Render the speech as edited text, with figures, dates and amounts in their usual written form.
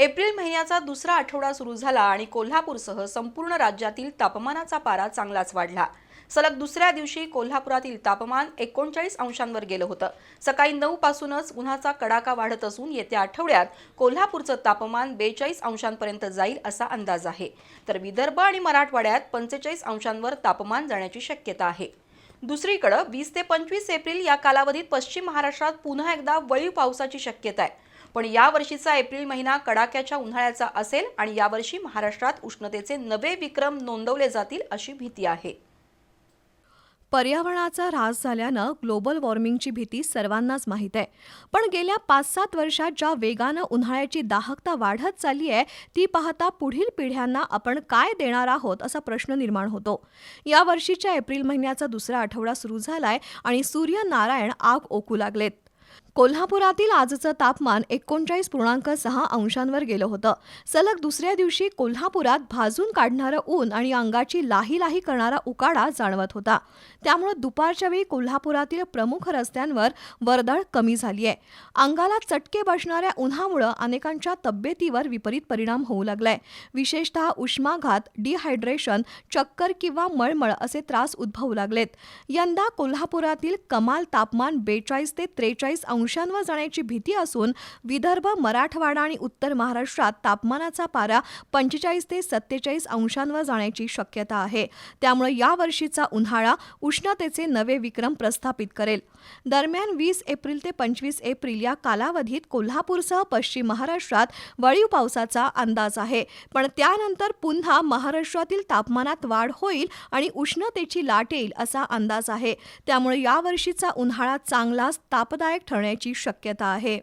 April महिन्याचा दुसरा आठवडा सुरू झाला आणि कोल्हापूरसह संपूर्ण राज्यातील तापमानाचा पारा चांगलाच वाढला। सलग दुसऱ्या दिवशी कोल्हापुरातील तापमान 39 अंशांवर गेलं होतं। सकाळी 9 पासूनच उन्हाचा कडाका वाढत असून येत्या आठवड्यात कोल्हापूरचं तापमान 42 अंशांपर्यंत जाईल असा अंदाज आहे। तर विदर्भ आणि मराठवाड्यात 45 अंशांवर तापमान जाण्याची शक्यता आहे। दुसरीकडे 20 ते 25 एप्रिल या कालावधीत पश्चिम महाराष्ट्रात पुन्हा एकदा वळीव पावसाची शक्यता आहे। पण यावर्षीचा एप्रिल महिना कडाक्याच्या उन्हाळ्याचा असेल आणि यावर्षी महाराष्ट्रात उष्णतेचे नवे विक्रम नोंदवले जातील अशी भीती आहे। पर्यावरणाचा ऱ्हास झाल्यानं ग्लोबल वॉर्मिंगची भीती सर्वांनाच माहीत आहे। पण गेल्या 5-7 वर्षात ज्या वेगानं उन्हाळ्याची दाहकता वाढत चालली आहे ती पाहता पुढील पिढ्यांना आपण काय देणार आहोत असा प्रश्न निर्माण होतो। या वर्षीच्या एप्रिल महिन्याचा दुसरा आठवडा सुरू झालाय आणि सूर्यनारायण आग ओकू लागलेत। कोल्हापुरातील आजचं तापमान 39.6 अंशांवर गेलं होतं। सलग दुसऱ्या दिवशी कोल्हापुरात भाजून काढणारं ऊन आणि अंगाची लाही लाही करणारा उकाडा जाणवत होता। त्यामुळे दुपारच्या वेळी कोल्हापुरातील प्रमुख रस्त्यांवर वर्दळ कमी झाली आहे। अंगाला चटके बसणाऱ्या उन्हामुळे अनेकांच्या तब्येतीवर विपरीत परिणाम होऊ लागलाय। विशेषतः उष्माघात, डिहायड्रेशन, चक्कर किंवा मळमळ असे त्रास उद्भवू लागलेत। यंदा कोल्हापुरातील कमाल तापमान 42 ते 43 अंशांवर जाण्याची भीती असून विदर्भ, मराठवाडा आणि उत्तर महाराष्ट्रात तापमानाचा पारा 45 ते 47 अंशांवर जाण्याची शक्यता आहे। त्यामुळे यावर्षीचा उन्हाळा उष्णतेचे नवे विक्रम प्रस्थापित करेल। दरम्यान 20 एप्रिल ते 25 एप्रिल या कालावधीत कोल्हापूरसह पश्चिम महाराष्ट्रात वळीव पावसाचा अंदाज आहे। पण त्यानंतर पुन्हा महाराष्ट्रातील तापमानात वाढ होईल आणि उष्णतेची लाट येईल असा अंदाज आहे। त्यामुळे यावर्षीचा उन्हाळा चांगलाच तापदायक ठरण्याची शक्यता आहे।